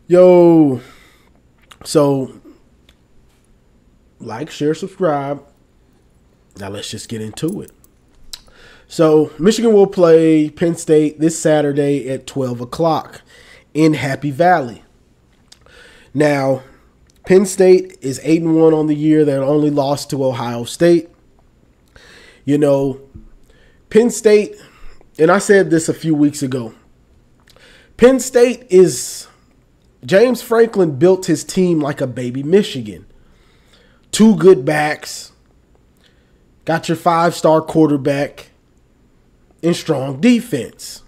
Yo, so like, share, subscribe. Now let's just get into it. So Michigan will play Penn State this Saturday at 12 o'clock in Happy Valley. Now, Penn State is 8-1 on the year. They're only lost to Ohio State. You know, Penn State, and I said this a few weeks ago, Penn State is, James Franklin built his team like a baby Michigan. Two good backs, got your 5-star quarterback, and strong defense.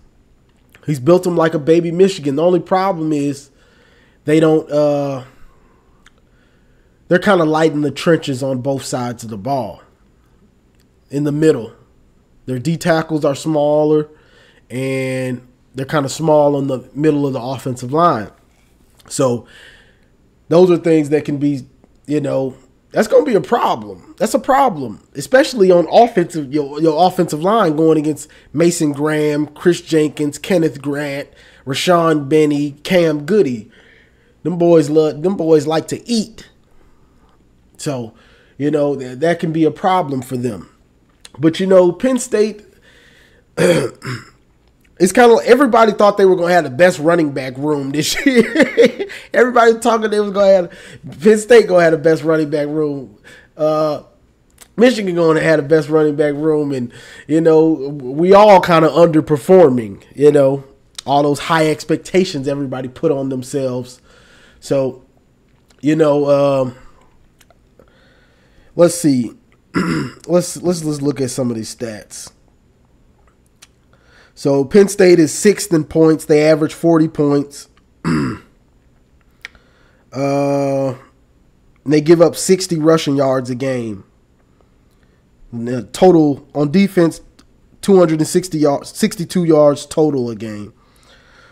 He's built them like a baby Michigan. The only problem is they don't, they're kind of light in the trenches on both sides of the ball. In the middle, their D tackles are smaller, and they're kind of small on the middle of the offensive line. So those are things that can be, that's going to be a problem. That's a problem, especially on offensive, your offensive line going against Mason Graham, Chris Jenkins, Kenneth Grant, Rashawn Benny, Cam Goody. Them boys like to eat. So, that can be a problem for them. But, Penn State, it's kind of, everybody thought they were going to have the best running back room this year. Everybody talking they was going to have, Penn State going to have the best running back room. Michigan going to have the best running back room. And, we all kind of underperforming, all those high expectations everybody put on themselves. So, let's see. let's look at some of these stats. So Penn State is 6th in points. They average 40 points. They give up 60 rushing yards a game. The total on defense, 260 yards, 62 yards total a game.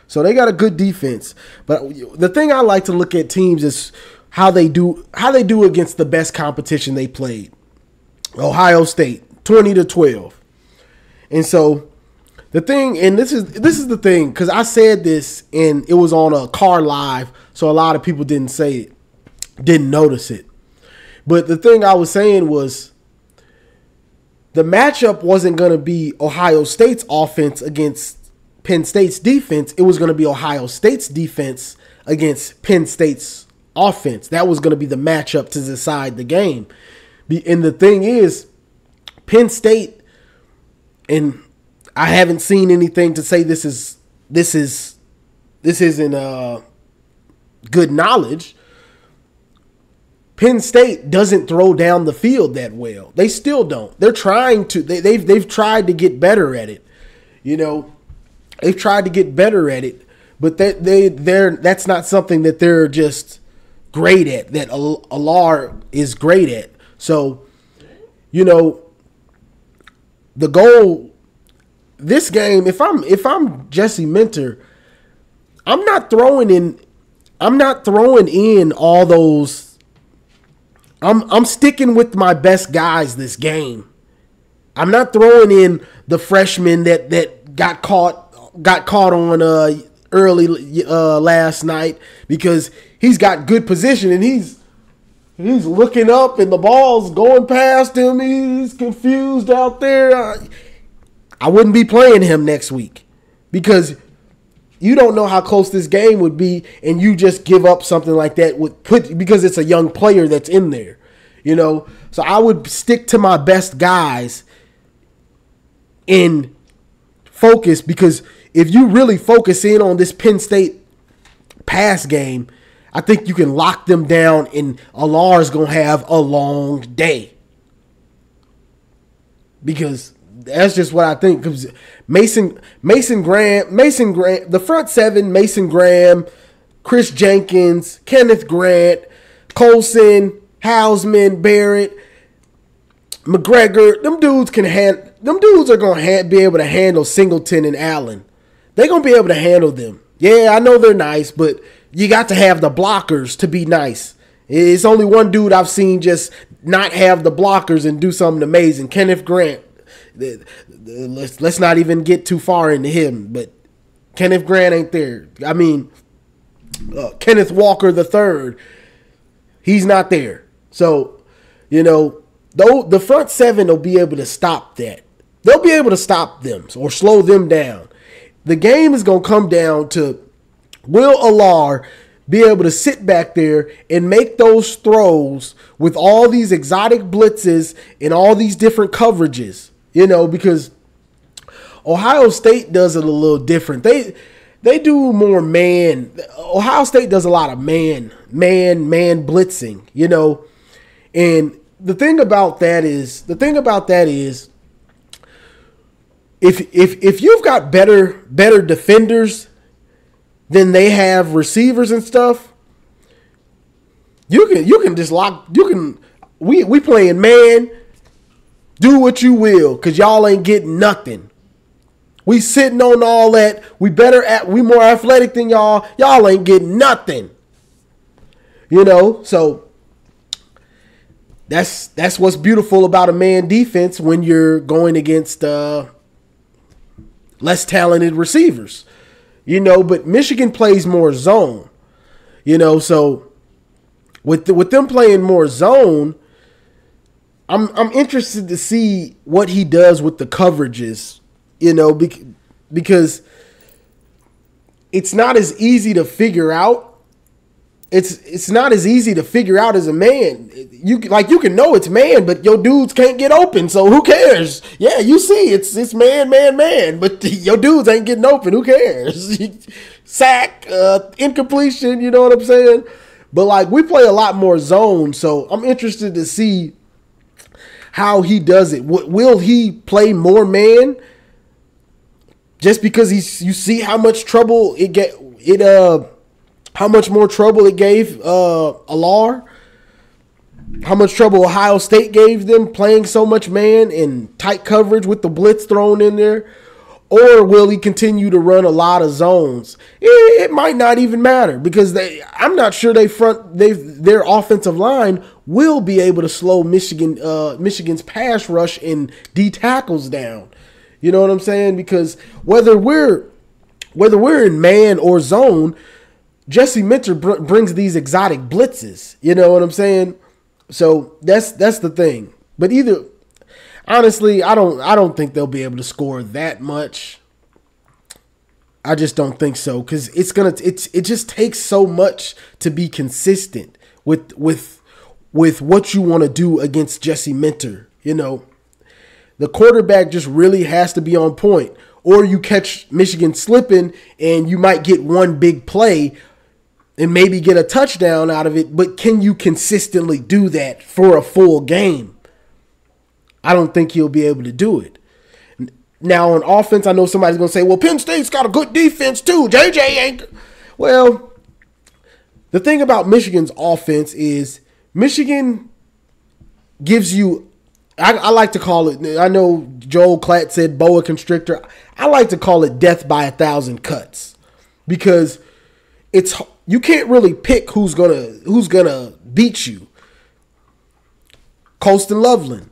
So they got a good defense. But the thing I like to look at teams is how they do against the best competition they played. Ohio State, 20-12. And so the thing, and this is the thing, because I said this and it was on a car live, so a lot of people didn't notice it. But the thing I was saying was the matchup wasn't going to be Ohio State's offense against Penn State's defense. It was going to be Ohio State's defense against Penn State's offense. That was going to be the matchup to decide the game. And the thing is, Penn State, and I haven't seen anything to say this isn't good knowledge. Penn State doesn't throw down the field that well. They still don't. They're trying to. They've tried to get better at it. They've tried to get better at it, but that's not something that they're just great at. That Alar is great at. So, the goal this game, if I'm Jesse Minter, I'm not throwing in all those. I'm sticking with my best guys this game. I'm not throwing in the freshmen that got caught on early last night, because he's got good position and he's looking up and the ball's going past him. He's confused out there. I wouldn't be playing him next week, because you don't know how close this game would be, and you just give up something like that because it's a young player that's in there, So I would stick to my best guys in focus, because if you really focus in on this Penn State pass game, I think you can lock them down, and Alar's going to have a long day. Because that's just what I think. Because Mason Graham, the front seven, Mason Graham, Chris Jenkins, Kenneth Grant, Colson, Hausman, Barrett, McGregor, them dudes are going to be able to handle Singleton and Allen. They're going to be able to handle them. Yeah, I know they're nice, but you got to have the blockers to be nice. It's only one dude I've seen just not have the blockers and do something amazing. Kenneth Grant. Let's not even get too far into him, but Kenneth Grant ain't there. I mean, Kenneth Walker III. He's not there. So, though the front seven will be able to stop that. They'll be able to stop them or slow them down. The game is going to come down to, will Alar be able to sit back there and make those throws with all these exotic blitzes and all these different coverages? Because Ohio State does it a little different. They do more man. Ohio State does a lot of man blitzing, And the thing about that is if you've got better defenders than they have receivers and stuff, you can just we playing man, do what you will, cause y'all ain't getting nothing. We sitting on all that. We more athletic than y'all. Y'all ain't getting nothing. So that's what's beautiful about a man defense when you're going against less talented receivers. But Michigan plays more zone. So with them playing more zone, I'm interested to see what he does with the coverages. Because it's not as easy to figure out. It's not as easy to figure out as a man. You can know it's man, but your dudes can't get open, so who cares? Yeah, you see, it's man, but your dudes ain't getting open. Who cares? Sack, incompletion. You know what I'm saying? But we play a lot more zone, so I'm interested to see how he does it. Will he play more man? Just because you see how much trouble how much more trouble it gave Alar, how much trouble Ohio State gave them playing so much man and tight coverage with the blitz thrown in there, or will he continue to run a lot of zones? It might not even matter because I'm not sure their offensive line will be able to slow Michigan's pass rush and D tackles down. You know what I'm saying? Because whether we're in man or zone, Jesse Minter brings these exotic blitzes. You know what I'm saying? So that's the thing. But honestly, I don't think they'll be able to score that much. I just don't think so because it just takes so much to be consistent with what you want to do against Jesse Minter. The quarterback just really has to be on point, or you catch Michigan slipping and you might get one big play and maybe get a touchdown out of it. But can you consistently do that for a full game? I don't think he'll be able to do it. Now on offense, I know somebody's going to say, well, Penn State's got a good defense too. JJ ain't. Well, the thing about Michigan's offense is Michigan gives you, I like to call it, I know Joel Klatt said boa constrictor. I like to call it death by 1,000 cuts because you can't really pick who's gonna beat you. Colston Loveland,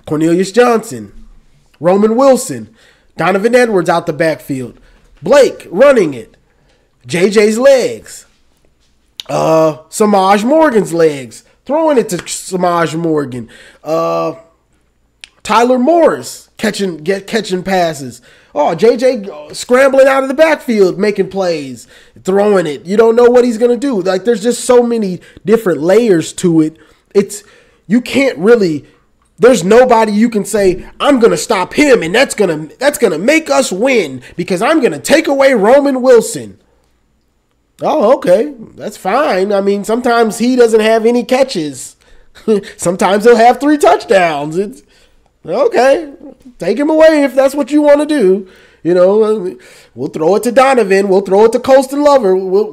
Cornelius Johnson, Roman Wilson, Donovan Edwards out the backfield, Blake running it, JJ's legs, Samaj Morgan's legs, throwing it to Samaj Morgan. Tyler Morris catching passes. Oh, JJ scrambling out of the backfield, making plays, throwing it. You don't know what he's going to do. There's just so many different layers to it. You can't really, there's nobody you can say, I'm going to stop him and that's going to make us win because I'm going to take away Roman Wilson. Oh, okay. That's fine. I mean, sometimes he doesn't have any catches. Sometimes he'll have 3 touchdowns. It's okay. Take him away if that's what you want to do. We'll throw it to Donovan. We'll throw it to Colston Loveland. We'll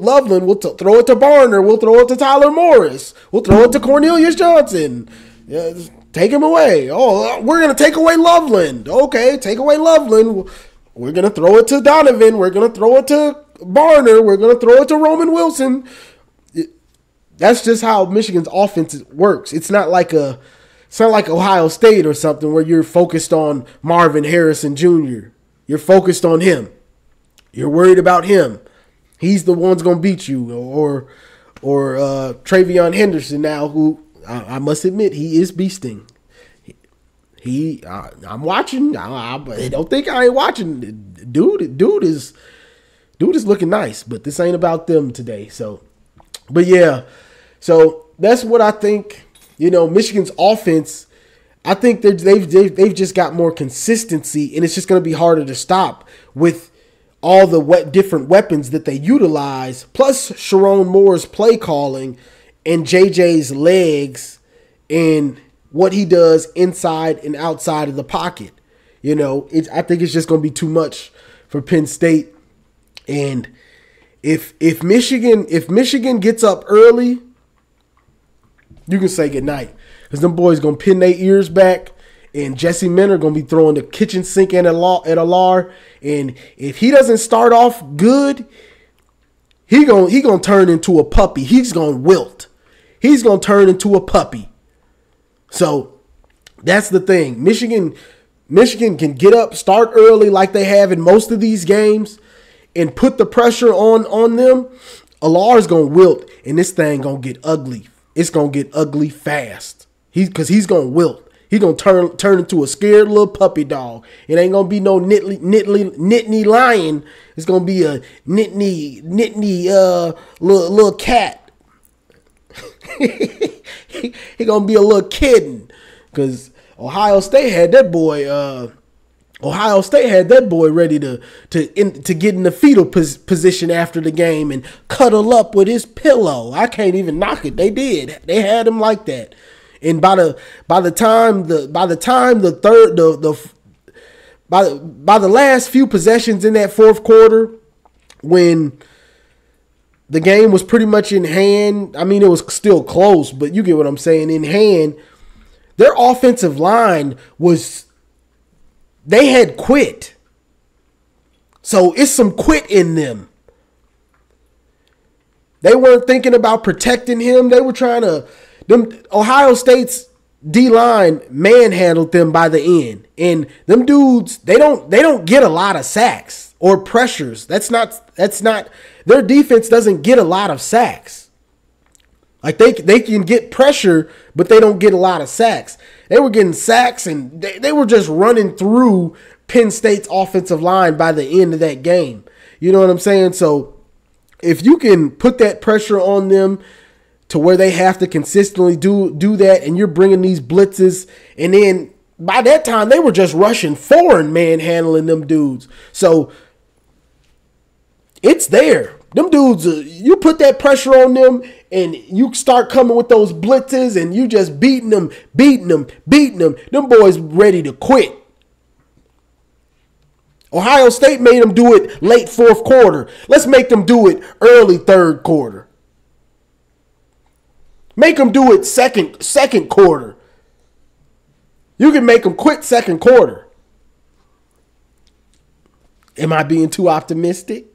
throw it to Barner. We'll throw it to Tyler Morris. We'll throw it to Cornelius Johnson. Yeah, take him away. Oh, we're going to take away Loveland. Okay, take away Loveland. We're going to throw it to Donovan. We're going to throw it to Barner. We're going to throw it to Roman Wilson. That's just how Michigan's offense works. It's not like Ohio State or something where you're focused on Marvin Harrison Jr. You're focused on him. You're worried about him. He's the one's gonna beat you, or Travion Henderson now, who I must admit he is beasting. I'm watching. I don't think I ain't watching. Dude is looking nice, but this ain't about them today. So, but yeah, so that's what I think. Michigan's offense. I think they've just got more consistency, and it's just going to be harder to stop with all the different weapons that they utilize, plus Sharon Moore's play calling and JJ's legs and what he does inside and outside of the pocket. I think it's just going to be too much for Penn State. And if Michigan gets up early, you can say goodnight, because them boys going to pin their ears back. And Jesse Minter going to be throwing the kitchen sink at Alar. And if he doesn't start off good, he gonna turn into a puppy. He's going to wilt. He's going to turn into a puppy. So that's the thing. Michigan can get up, start early like they have in most of these games, and put the pressure on them. Alar's going to wilt, and this thing going to get ugly. It's going to get ugly fast. Because he's going to wilt. He's going to turn into a scared little puppy dog. It ain't going to be no Nittany lion. It's going to be a Nittany little cat. He going to be a little kitten. Because Ohio State had that boy ready to get in the fetal position after the game and cuddle up with his pillow. I can't even knock it. They did. They had him like that. And by the last few possessions in that fourth quarter, when the game was pretty much in hand, I mean, it was still close, but you get what I'm saying, in hand, their offensive line they had quit. So it's some quit in them. They weren't thinking about protecting him. They were trying to. Ohio State's D-line manhandled them by the end. And them dudes, they don't get a lot of sacks or pressures. That's not their defense doesn't get a lot of sacks. Like they can get pressure, but they don't get a lot of sacks. They were getting sacks, and they were just running through Penn State's offensive line by the end of that game. You know what I'm saying? So if you can put that pressure on them to where they have to consistently do that, and you're bringing these blitzes, and then by that time they were just rushing foreign manhandling them dudes. So it's there. Them dudes, you put that pressure on them, and you start coming with those blitzes, and you just beating them. Them boys ready to quit. Ohio State made them do it late fourth quarter. Let's make them do it early third quarter. Make them do it second quarter. You can make them quit second quarter. Am I being too optimistic?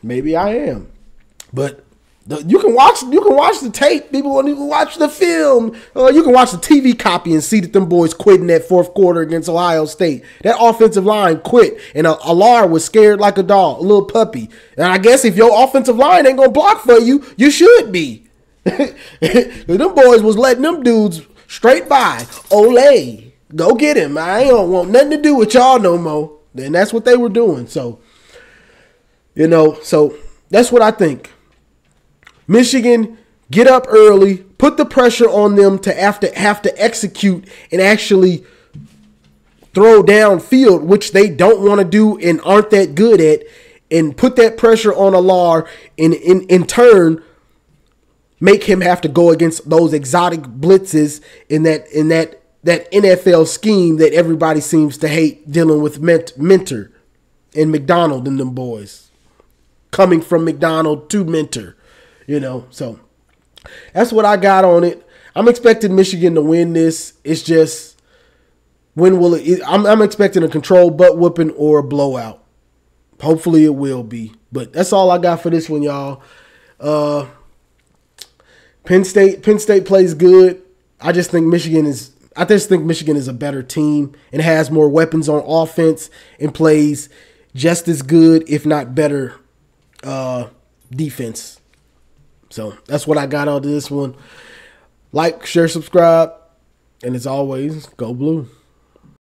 Maybe I am. But you can watch the tape. People want to watch the film. You can watch the TV copy and see that them boys quit in that fourth quarter against Ohio State. That offensive line quit, and Alar was scared like a dog, a little puppy. And I guess if your offensive line ain't gonna block for you, you should be. Them boys was letting them dudes straight by. Ole, go get him. I don't want nothing to do with y'all no more. And that's what they were doing. So, so that's what I think. Michigan, get up early, put the pressure on them to have to execute and actually throw downfield, which they don't want to do and aren't that good at, and put that pressure on Alar, and in turn make him have to go against those exotic blitzes in that NFL scheme that everybody seems to hate dealing with Minter and McDonald and them boys. Coming from McDonald to Minter. So that's what I got on it. I'm expecting Michigan to win this. It's just, when will it? I'm expecting a controlled butt whooping or a blowout. Hopefully it will be. But that's all I got for this one, y'all. Penn State plays good. I just think Michigan is a better team and has more weapons on offense and plays just as good, if not better, defense. So that's what I got out of this one. Like, share, subscribe, and as always, go blue.